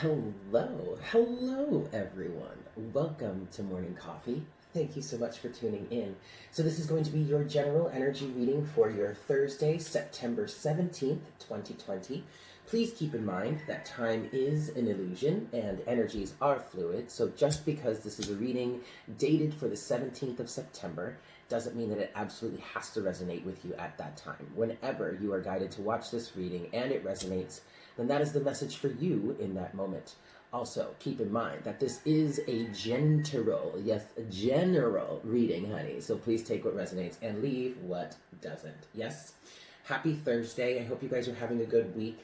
Hello everyone. Welcome to Morning Coffee. Thank you so much for tuning in. So this is going to be your general energy reading for your Thursday, September 17th, 2020. Please keep in mind that time is an illusion and energies are fluid. So just because this is a reading dated for the 17th of September doesn't mean that it absolutely has to resonate with you at that time. Whenever you are guided to watch this reading and it resonates, then that is the message for you in that moment. Also, keep in mind that this is a general, yes, a general reading, honey. So please take what resonates and leave what doesn't. Yes? Happy Thursday. I hope you guys are having a good week.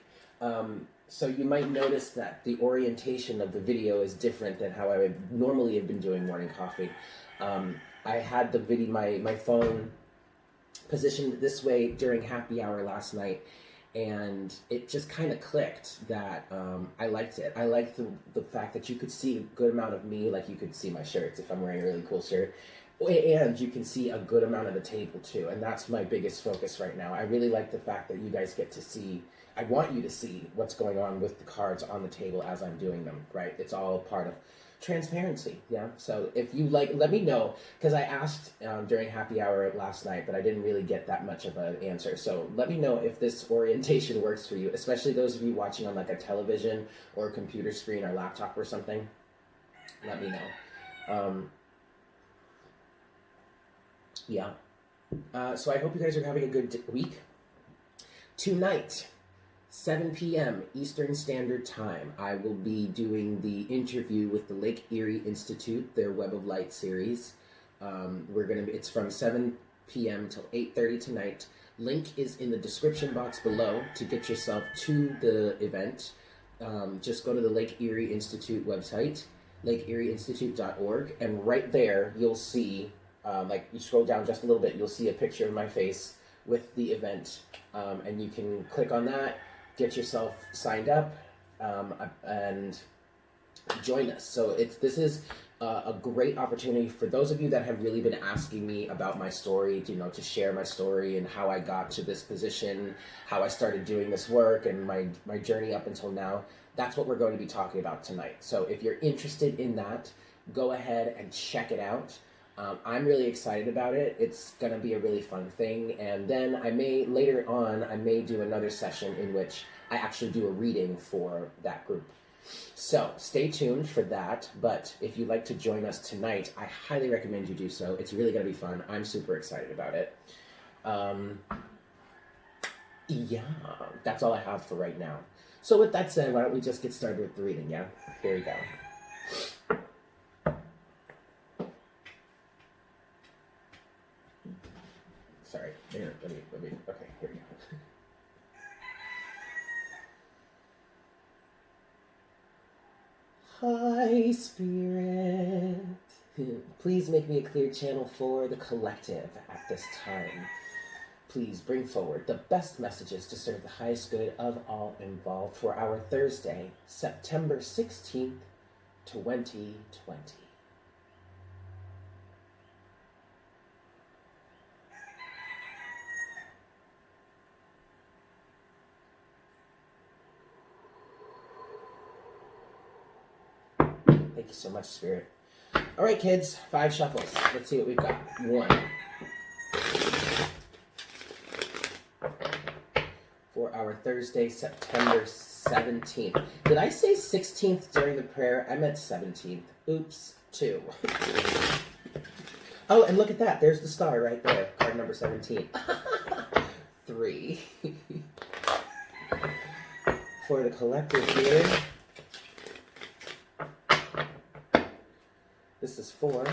So you might notice that the orientation of the video is different than how I would normally have been doing morning coffee. I had the video, my phone positioned this way during happy hour last night, and it just kind of clicked that I liked it. I liked the fact that you could see a good amount of me, like you could see my shirts if I'm wearing a really cool shirt, and you can see a good amount of the table too, and that's my biggest focus right now. I really like the fact that you guys get to see, I want you to see what's going on with the cards on the table as I'm doing them, right? It's all part of transparency, yeah? So if you like, let me know, because I asked during happy hour last night, but I didn't really get that much of an answer. So let me know if this orientation works for you, especially those of you watching on like a television or a computer screen or laptop or something. Let me know. Yeah. So I hope you guys are having a good week. Tonight, 7 p.m. Eastern Standard Time, I will be doing the interview with the Lake Erie Institute, their Web of Light series. It's from 7 p.m. till 8:30 tonight. Link is in the description box below to get yourself to the event. Just go to the Lake Erie Institute website, lakeerieinstitute.org, and right there you'll see, like you scroll down just a little bit, you'll see a picture of my face with the event, and you can click on that, get yourself signed up, and join us. So this is a great opportunity for those of you that have really been asking me about my story, to share my story and how I got to this position, how I started doing this work, and my journey up until now. That's what we're going to be talking about tonight. So if you're interested in that, go ahead and check it out. I'm really excited about it. It's going to be a really fun thing. And then later on, I may do another session in which I actually do a reading for that group. So stay tuned for that. But if you'd like to join us tonight, I highly recommend you do so. It's really going to be fun. I'm super excited about it. Yeah, that's all I have for right now. So with that said, why don't we just get started with the reading, yeah? Here we go. Sorry, here, let me, okay, here we go. Hi, Spirit. Please make me a clear channel for the collective at this time. Please bring forward the best messages to serve the highest good of all involved for our Thursday, September 16th, 2020. Thank you so much, Spirit. All right, kids, 5 shuffles. Let's see what we've got. 1. For our Thursday, September 17th. Did I say 16th during the prayer? I meant 17th. Oops. 2. Oh, and look at that. There's the star right there. Card number 17. 3. For the collective here, this is 4.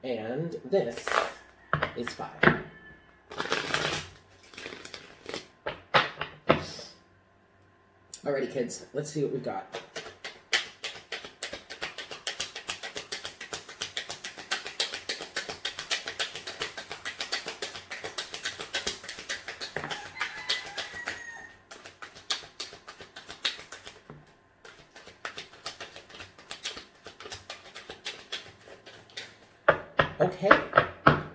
And this is 5. Alrighty, kids, let's see what we've got. Okay,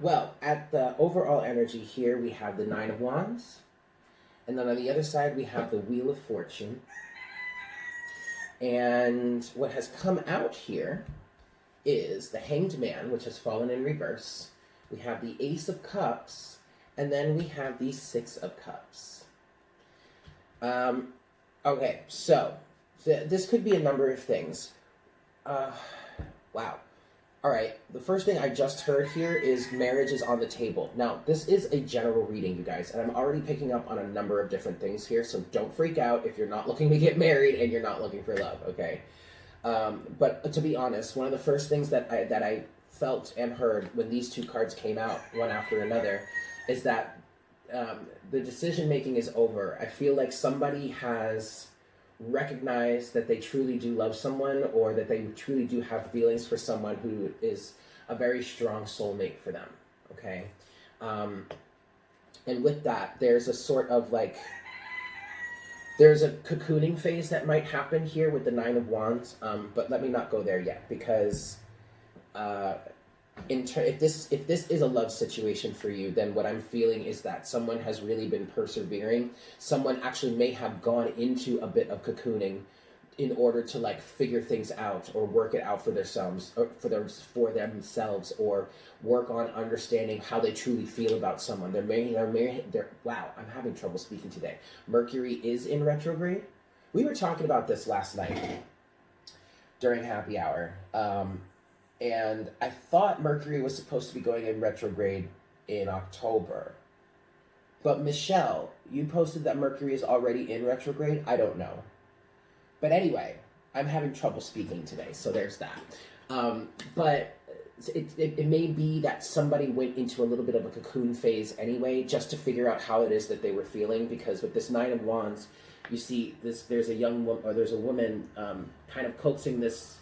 Well, at the overall energy here, we have the Nine of Wands. And then on the other side, we have the Wheel of Fortune. And what has come out here is the Hanged Man, which has fallen in reverse. We have the Ace of Cups. And then we have the Six of Cups. Okay, so this could be a number of things. Wow. All right, the first thing I just heard here is marriage is on the table. Now, this is a general reading, you guys, and I'm already picking up on a number of different things here, so don't freak out if you're not looking to get married and you're not looking for love, okay? But to be honest, one of the first things that I felt and heard when these two cards came out, one after another, is that the decision-making is over. I feel like somebody has recognize that they truly do love someone, or that they truly do have feelings for someone who is a very strong soulmate for them, okay? And with that, there's a sort of like, there's a cocooning phase that might happen here with the Nine of Wands, but let me not go there yet, because if this is a love situation for you, then what I'm feeling is that someone has really been persevering. Someone actually may have gone into a bit of cocooning in order to like figure things out or work it out for themselves, or work on understanding how they truly feel about someone. Wow, I'm having trouble speaking today. Mercury is in retrograde. We were talking about this last night during happy hour. And I thought Mercury was supposed to be going in retrograde in October. But Michelle, you posted that Mercury is already in retrograde? I don't know. But anyway, I'm having trouble speaking today, so there's that. But it may be that somebody went into a little bit of a cocoon phase anyway, just to figure out how it is that they were feeling, because with this Nine of Wands, you see there's a young woman, or there's a woman kind of coaxing this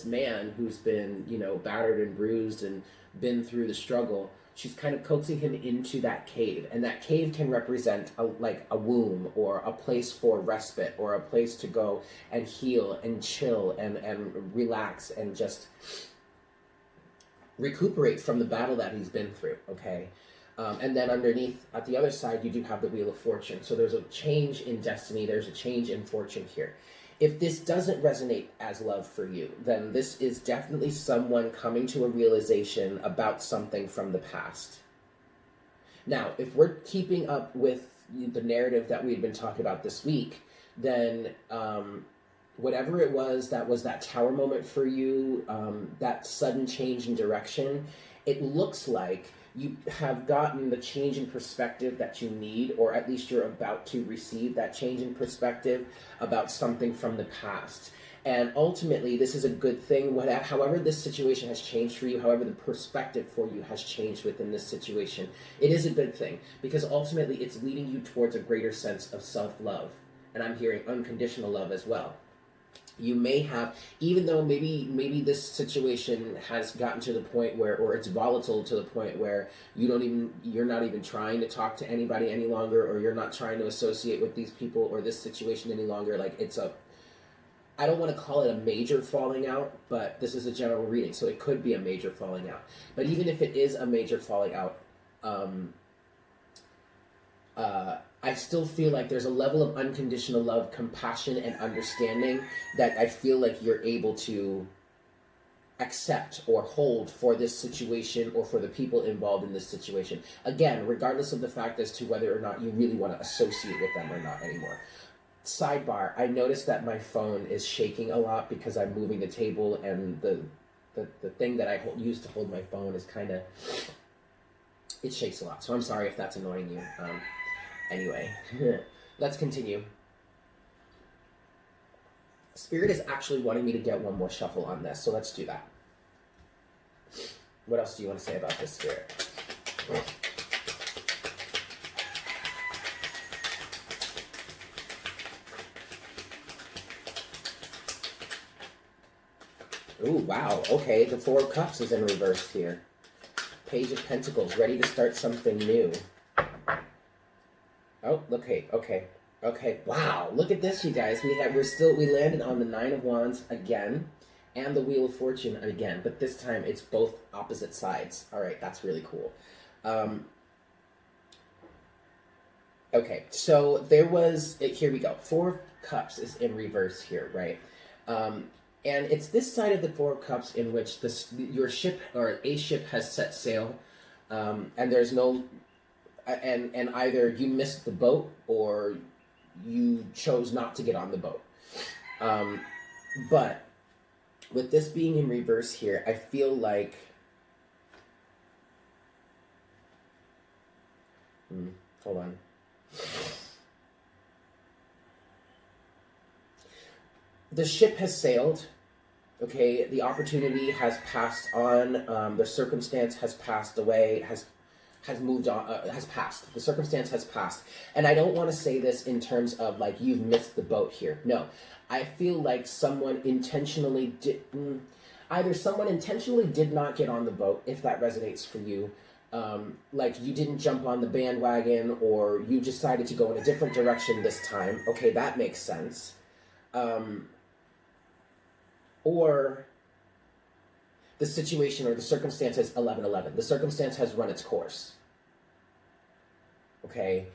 man who's been, battered and bruised and been through the struggle. She's kind of coaxing him into that cave, and that cave can represent a womb, or a place for respite, or a place to go and heal and chill and relax and just recuperate from the battle that he's been through, okay? And then underneath, at the other side, you do have the Wheel of Fortune. So there's a change in destiny, there's a change in fortune here. If this doesn't resonate as love for you, then this is definitely someone coming to a realization about something from the past. Now, if we're keeping up with the narrative that we've been talking about this week, then whatever it was that tower moment for you, that sudden change in direction, it looks like you have gotten the change in perspective that you need, or at least you're about to receive that change in perspective about something from the past. And ultimately, this is a good thing. However this situation has changed for you, however the perspective for you has changed within this situation, it is a good thing, because ultimately it's leading you towards a greater sense of self-love. And I'm hearing unconditional love as well. You may have, even though maybe this situation has gotten to the point where, or it's volatile to the point where you're not even trying to talk to anybody any longer, or you're not trying to associate with these people or this situation any longer. Like, I don't want to call it a major falling out, but this is a general reading, so it could be a major falling out. But even if it is a major falling out, I still feel like there's a level of unconditional love, compassion, and understanding that I feel like you're able to accept or hold for this situation, or for the people involved in this situation. Again, regardless of the fact as to whether or not you really want to associate with them or not anymore. Sidebar, I noticed that my phone is shaking a lot because I'm moving the table, and the thing that I use to hold my phone is kind of, it shakes a lot. So I'm sorry if that's annoying you. Anyway, let's continue. Spirit is actually wanting me to get one more shuffle on this, so let's do that. What else do you want to say about this, Spirit? Ooh, wow. Okay, the Four of Cups is in reverse here. Page of Pentacles, ready to start something new. Oh, okay. Wow, look at this, you guys. We landed on the Nine of Wands again, and the Wheel of Fortune again, but this time it's both opposite sides. All right, that's really cool. Okay, so there was, here we go. Four of Cups is in reverse here, right? And it's this side of the Four of Cups in which your ship or a ship has set sail, and there's no, and either you missed the boat or you chose not to get on the boat. But with this being in reverse here, I feel like, hold on. The ship has sailed. Okay, the opportunity has passed on. The circumstance has passed away. Has moved on. Has passed. The circumstance has passed. And I don't want to say this in terms of like you've missed the boat here. No, I feel like someone intentionally did. Either someone intentionally did not get on the boat, if that resonates for you. Like you didn't jump on the bandwagon, or you decided to go in a different direction this time. Okay, that makes sense. Or the situation or the circumstance is 11-11. The circumstance has run its course. Okay.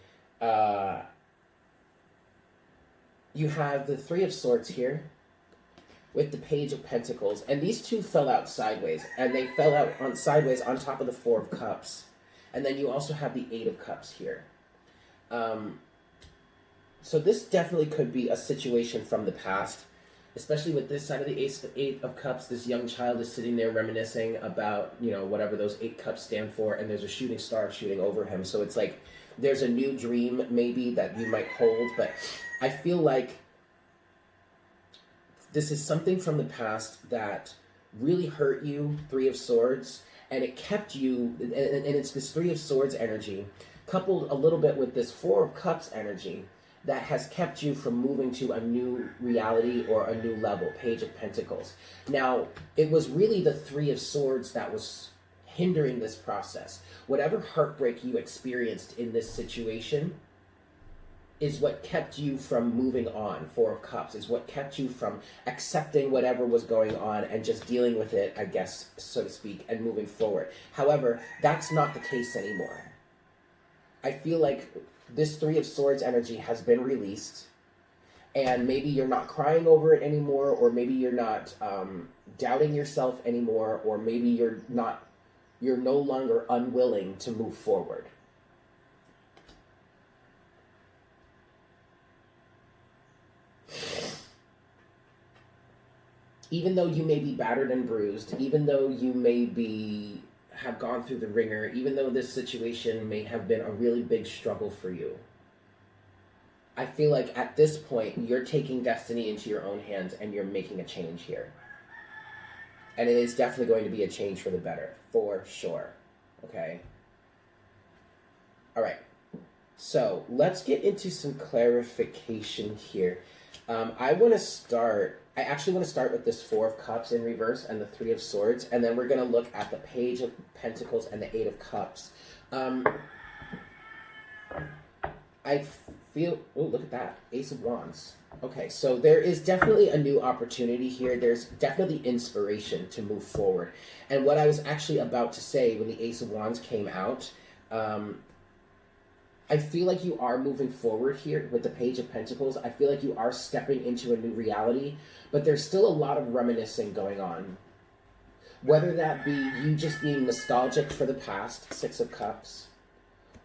You have the Three of Swords here with the Page of Pentacles. And these two fell out sideways. And they fell out on sideways on top of the Four of Cups. And then you also have the Eight of Cups here. So this definitely could be a situation from the past. Especially with this side of the Eight of Cups, this young child is sitting there reminiscing about, you know, whatever those 8 cups stand for, and there's a shooting star shooting over him. So it's like there's a new dream maybe that you might hold, but I feel like this is something from the past that really hurt you, Three of Swords, and it kept you, and it's this Three of Swords energy, coupled a little bit with this Four of Cups energy, that has kept you from moving to a new reality or a new level, Page of Pentacles. Now, it was really the Three of Swords that was hindering this process. Whatever heartbreak you experienced in this situation is what kept you from moving on. Four of Cups is what kept you from accepting whatever was going on and just dealing with it, I guess, so to speak, and moving forward. However, that's not the case anymore. I feel like this Three of Swords energy has been released, and maybe you're not crying over it anymore, or maybe you're not doubting yourself anymore, or maybe you're no longer unwilling to move forward. Even though you may be battered and bruised, even though you may have gone through the ringer, even though this situation may have been a really big struggle for you, I feel like at this point, you're taking destiny into your own hands and you're making a change here. And it is definitely going to be a change for the better, for sure. Okay? All right. So let's get into some clarification here. I actually want to start with this Four of Cups in reverse and the Three of Swords, and then we're going to look at the Page of Pentacles and the Eight of Cups. I feel, oh, look at that, Ace of Wands. Okay, so there is definitely a new opportunity here. There's definitely inspiration to move forward. And what I was actually about to say when the Ace of Wands came out, I feel like you are moving forward here with the Page of Pentacles. I feel like you are stepping into a new reality, but there's still a lot of reminiscing going on. Whether that be you just being nostalgic for the past, Six of Cups,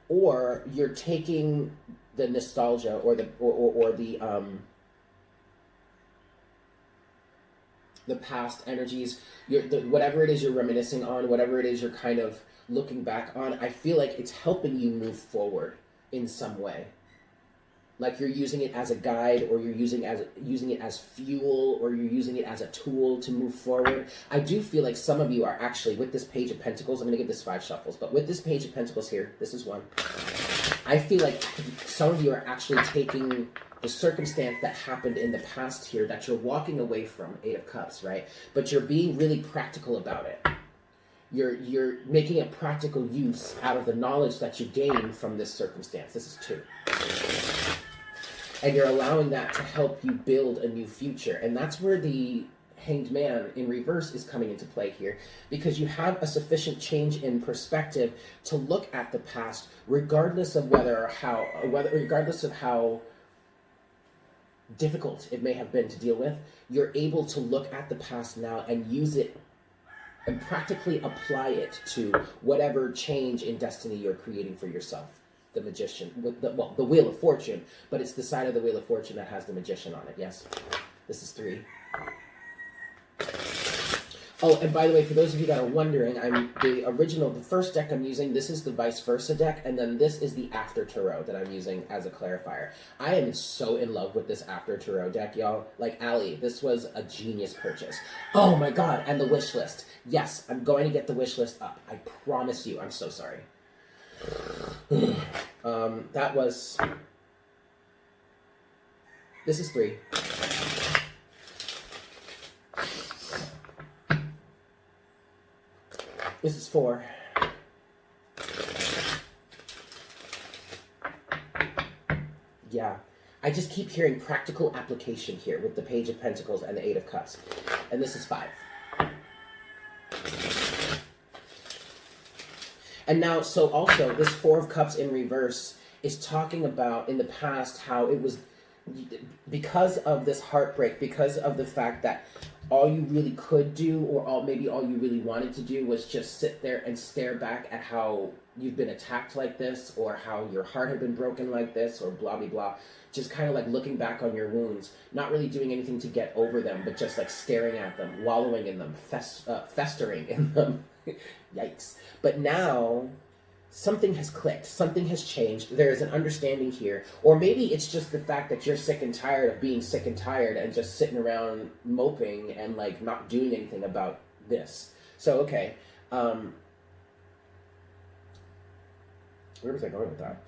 or you're taking the nostalgia or the past energies, whatever it is you're reminiscing on, whatever it is you're kind of looking back on, I feel like it's helping you move forward in some way. Like you're using it as a guide, or you're using it as fuel, or you're using it as a tool to move forward. I do feel like some of you are actually, with this Page of Pentacles, I'm going to give this 5 shuffles, but with this Page of Pentacles here, this is one. I feel like some of you are actually taking the circumstance that happened in the past here that you're walking away from, Eight of Cups, right? But you're being really practical about it. You're making a practical use out of the knowledge that you gain from this circumstance. This is 2. And you're allowing that to help you build a new future. And that's where the Hanged Man in reverse is coming into play here, because you have a sufficient change in perspective to look at the past, regardless of regardless of how difficult it may have been to deal with. You're able to look at the past now and use it and practically apply it to whatever change in destiny you're creating for yourself. The Magician, with the Wheel of Fortune, but it's the side of the Wheel of Fortune that has the Magician on it. Yes, this is 3. Oh, and by the way, for those of you that are wondering, the first deck I'm using, this is the Vice Versa deck, and then this is the After Tarot that I'm using as a clarifier. I am so in love with this After Tarot deck, y'all. Like, Allie, this was a genius purchase. Oh my god, and the wish list. Yes, I'm going to get the wish list up. I promise you. I'm so sorry. This is 3. This is 4. Yeah. I just keep hearing practical application here with the Page of Pentacles and the 8 of Cups. And this is 5. And now, so also, this 4 of Cups in reverse is talking about, in the past, how it was, because of this heartbreak, because of the fact that all you really could do, or maybe all you really wanted to do, was just sit there and stare back at how you've been attacked like this, or how your heart had been broken like this, or blah, blah, blah. Just kind of like looking back on your wounds, not really doing anything to get over them, but just like staring at them, wallowing in them, festering in them. Yikes. But now, something has clicked. Something has changed. There is an understanding here. Or maybe it's just the fact that you're sick and tired of being sick and tired and just sitting around moping and like not doing anything about this. So, okay. Where was I going with that?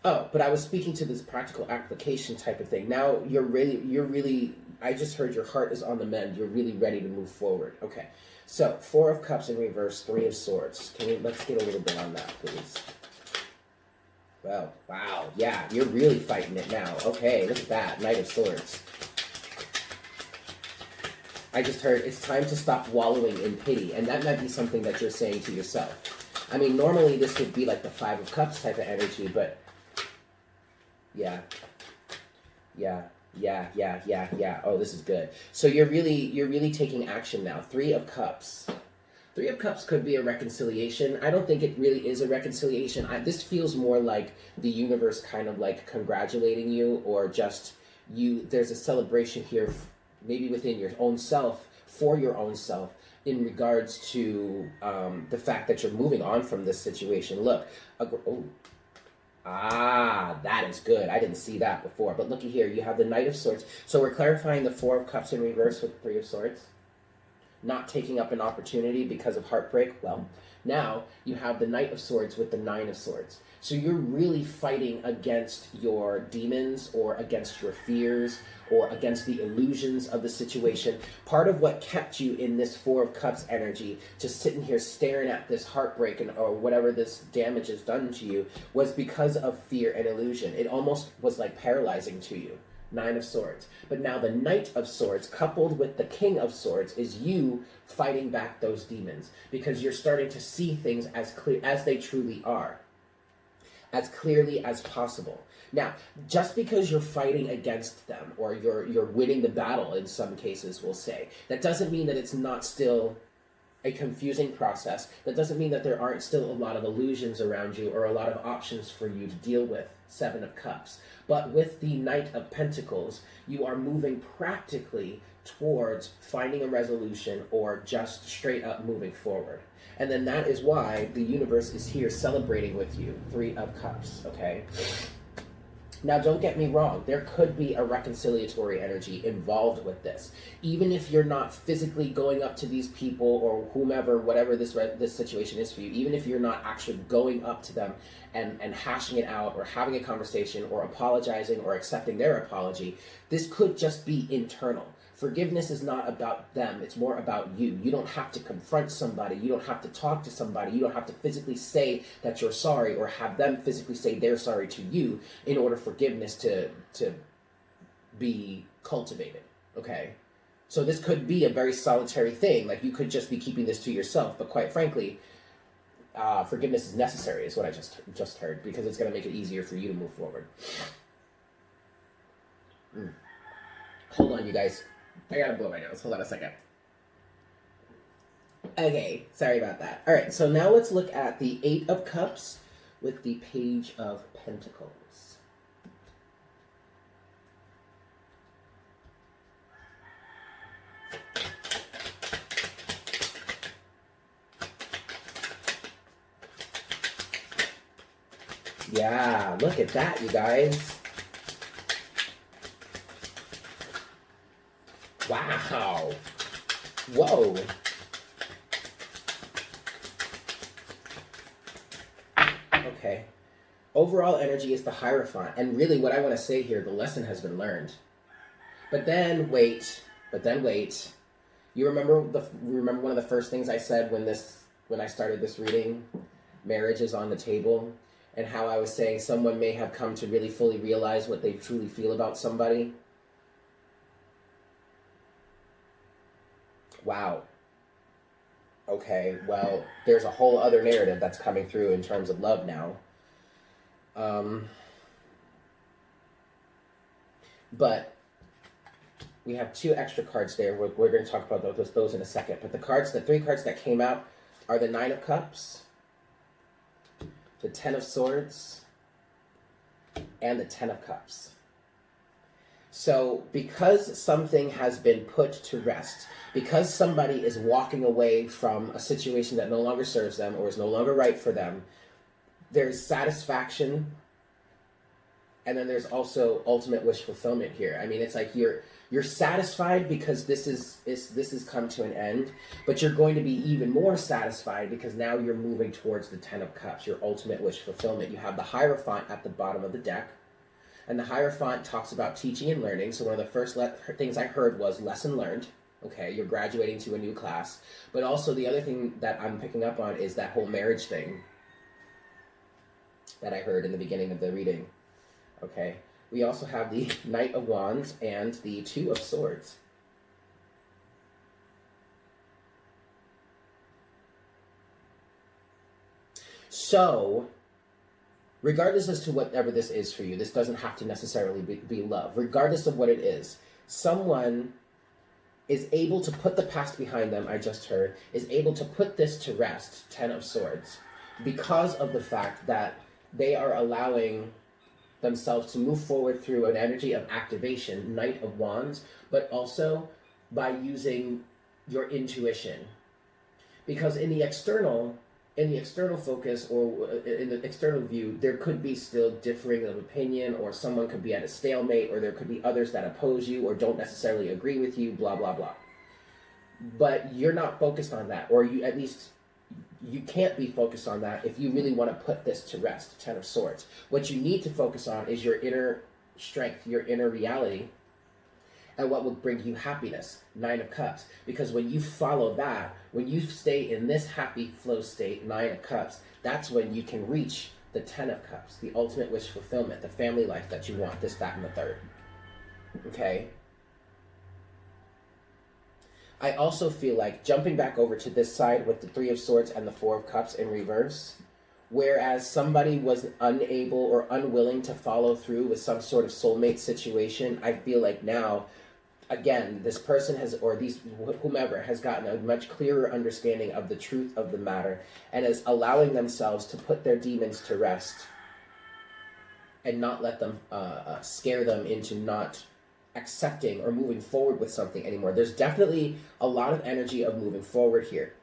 Oh, but I was speaking to this practical application type of thing. Now you're really, I just heard your heart is on the mend. You're really ready to move forward. Okay. So, 4 of Cups in reverse, 3 of Swords. Let's get a little bit on that, please. Well, wow. Yeah, you're really fighting it now. Okay, look at that. Knight of Swords. I just heard it's time to stop wallowing in pity. And that might be something that you're saying to yourself. I mean, normally this would be like the 5 of Cups type of energy, but yeah. Oh, this is good. So you're really taking action now. 3 of Cups. 3 of Cups could be a reconciliation. I don't think it really is a reconciliation. This feels more like the universe kind of like congratulating you, or just you. There's a celebration here, maybe within your own self, for your own self, in regards to the fact that you're moving on from this situation. Look, that is good. I didn't see that before. But looky here, you have the Knight of Swords. So we're clarifying the 4 of Cups in reverse with the 3 of Swords. Not taking up an opportunity because of heartbreak. Well, now you have the Knight of Swords with the 9 of Swords. So you're really fighting against your demons, or against your fears, or against the illusions of the situation. Part of what kept you in this 4 of Cups energy, just sitting here staring at this heartbreak or whatever this damage has done to you, was because of fear and illusion. It almost was like paralyzing to you. 9 of Swords. But now the Knight of Swords coupled with the King of Swords is you fighting back those demons, because you're starting to see things as clear as they truly are, as clearly as possible. Now, just because you're fighting against them, or you're winning the battle in some cases, we'll say, that doesn't mean that it's not still a confusing process. That doesn't mean that there aren't still a lot of illusions around you, or a lot of options for you to deal with. 7 of Cups. But with the Knight of Pentacles, you are moving practically towards finding a resolution, or just straight up moving forward. And then that is why the universe is here celebrating with you. 3 of Cups, okay? Now, don't get me wrong. There could be a reconciliatory energy involved with this. Even if you're not physically going up to these people, or whomever, whatever this situation is for you, even if you're not actually going up to them and hashing it out, or having a conversation, or apologizing, or accepting their apology, this could just be internal. Forgiveness is not about them. It's more about you. You don't have to confront somebody. You don't have to talk to somebody. You don't have to physically say that you're sorry, or have them physically say they're sorry to you, in order for forgiveness to be cultivated, okay? So this could be a very solitary thing. Like, you could just be keeping this to yourself, but quite frankly, forgiveness is necessary, is what I just heard, because it's going to make it easier for you to move forward. Hold on, you guys. I gotta blow my nose. Hold on a second. Okay, sorry about that. All right, so now let's look at the Eight of Cups with the Page of Pentacles. Yeah, look at that, you guys. Wow. Whoa. Okay. Overall energy is the Hierophant. And really what I want to say here, the lesson has been learned. But then wait. You remember one of the first things I said when I started this reading? Marriage is on the table. And how I was saying someone may have come to really fully realize what they truly feel about somebody. Wow. Okay, well, there's a whole other narrative that's coming through in terms of love now. But we have two extra cards there. We're going to talk about those in a second. But the 3 cards that came out are the Nine of Cups, the 10 of Swords, and the 10 of Cups. So because something has been put to rest, because somebody is walking away from a situation that no longer serves them or is no longer right for them, there's satisfaction, and then there's also ultimate wish fulfillment here. I mean, it's like you're satisfied because this has come to an end, but you're going to be even more satisfied because now you're moving towards the 10 of Cups, your ultimate wish fulfillment. You have the Hierophant at the bottom of the deck, and the Hierophant talks about teaching and learning. So one of the first things I heard was lesson learned. Okay, you're graduating to a new class. But also the other thing that I'm picking up on is that whole marriage thing that I heard in the beginning of the reading. Okay, we also have the Knight of Wands and the Two of Swords. So, regardless as to whatever this is for you, this doesn't have to necessarily be love. Regardless of what it is, someone is able to put the past behind them, I just heard, is able to put this to rest, 10 of Swords, because of the fact that they are allowing themselves to move forward through an energy of activation, Knight of Wands, but also by using your intuition. Because in the external focus or in the external view, there could be still differing of opinion, or someone could be at a stalemate, or there could be others that oppose you or don't necessarily agree with you, blah, blah, blah. But you're not focused on that, or you at least you can't be focused on that if you really want to put this to rest, 10 of Swords. What you need to focus on is your inner strength, your inner reality, and what will bring you happiness, 9 of Cups. Because when you follow that, when you stay in this happy flow state, 9 of Cups, that's when you can reach the 10 of Cups, the ultimate wish fulfillment, the family life that you want, this, that, and the third. Okay? I also feel like jumping back over to this side with the 3 of Swords and the 4 of Cups in reverse, whereas somebody was unable or unwilling to follow through with some sort of soulmate situation, I feel like now, again, this person has, or whomever has gotten a much clearer understanding of the truth of the matter and is allowing themselves to put their demons to rest and not let them scare them into not accepting or moving forward with something anymore. There's definitely a lot of energy of moving forward here.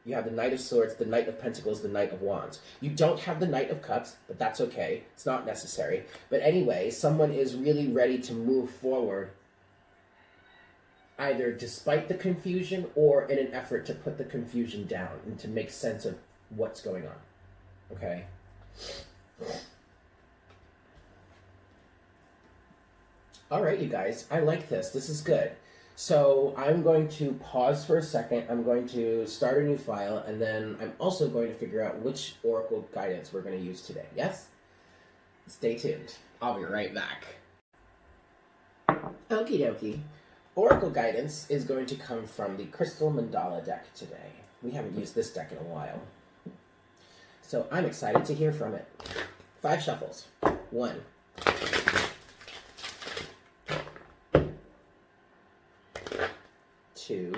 You have the Knight of Swords, the Knight of Pentacles, the Knight of Wands. You don't have the Knight of Cups, but that's okay. It's not necessary. But anyway, someone is really ready to move forward, either despite the confusion or in an effort to put the confusion down and to make sense of what's going on. Okay? All right, you guys. I like this. This is good. So I'm going to pause for a second. I'm going to start a new file, and then I'm also going to figure out which oracle guidance we're going to use today. Yes? Stay tuned. I'll be right back. Okie dokie. Oracle guidance is going to come from the Crystal Mandala deck today. We haven't used this deck in a while, so I'm excited to hear from it. 5 shuffles. 1. 2.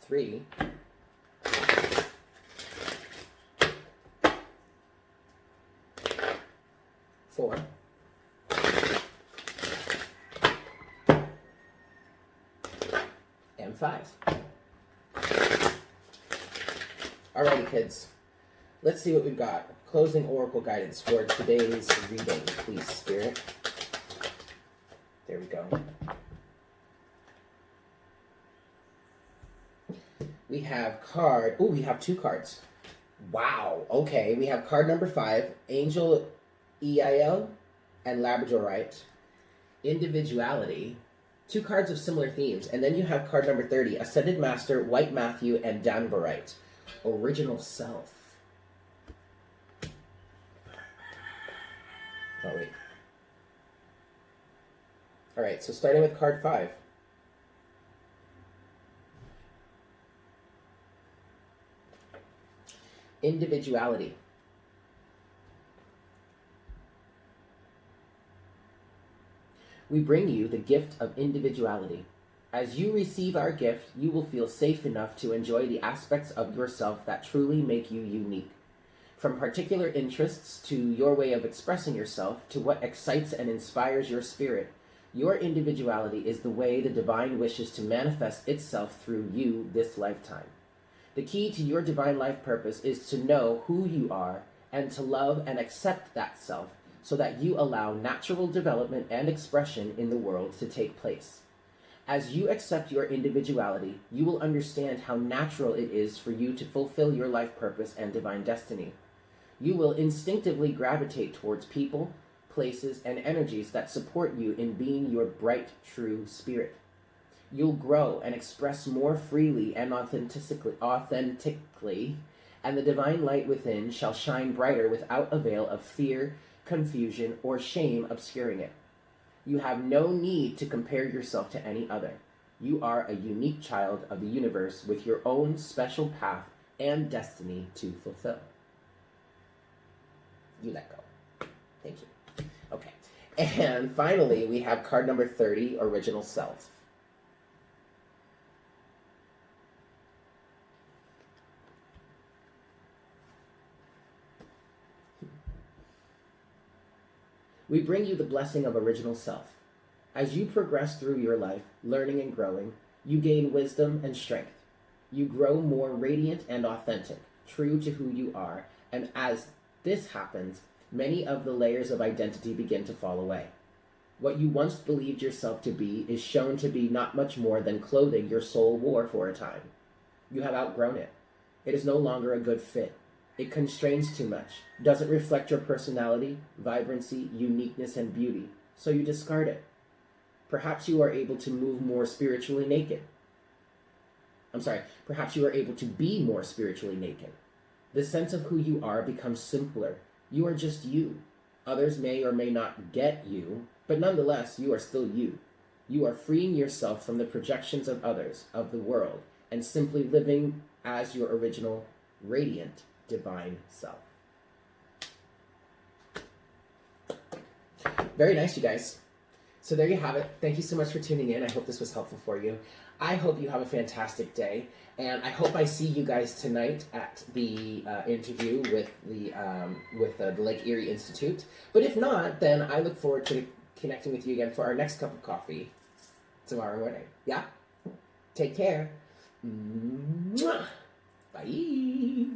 3. 4. And 5. Alrighty, kids. Let's see what we've got. Closing oracle guidance for today's reading, please, Spirit. There we go. We have we have 2 cards. Wow. Okay, we have card number 5, Angel EIL and Labradorite. Individuality. 2 cards of similar themes. And then you have card number 30, Ascended Master, White Matthew, and Danbarite. Original Self. Oh, wait. Alright, so starting with card 5. Individuality. We bring you the gift of individuality. As you receive our gift, you will feel safe enough to enjoy the aspects of yourself that truly make you unique. From particular interests to your way of expressing yourself to what excites and inspires your spirit, your individuality is the way the divine wishes to manifest itself through you this lifetime. The key to your divine life purpose is to know who you are and to love and accept that self so that you allow natural development and expression in the world to take place. As you accept your individuality, you will understand how natural it is for you to fulfill your life purpose and divine destiny. You will instinctively gravitate towards people, places, and energies that support you in being your bright, true spirit. You'll grow and express more freely and authentically, and the divine light within shall shine brighter without a veil of fear, confusion, or shame obscuring it. You have no need to compare yourself to any other. You are a unique child of the universe with your own special path and destiny to fulfill. You let go. Thank you. Okay. And finally, we have card number 30, Original Self. We bring you the blessing of Original Self. As you progress through your life, learning and growing, you gain wisdom and strength. You grow more radiant and authentic, true to who you are, and as this happens, many of the layers of identity begin to fall away. What you once believed yourself to be is shown to be not much more than clothing your soul wore for a time. You have outgrown it. It is no longer a good fit. It constrains too much, doesn't reflect your personality, vibrancy, uniqueness, and beauty, so you discard it. Perhaps you are able to move more spiritually naked. Perhaps you are able to be more spiritually naked. The sense of who you are becomes simpler. You are just you. Others may or may not get you, but nonetheless, you are still you. You are freeing yourself from the projections of others, of the world, and simply living as your original, radiant, divine self. Very nice, you guys. So there you have it. Thank you so much for tuning in. I hope this was helpful for you. I hope you have a fantastic day, and I hope I see you guys tonight at the interview with the Lake Erie Institute. But if not, then I look forward to connecting with you again for our next cup of coffee tomorrow morning. Yeah? Take care. Mwah. Bye.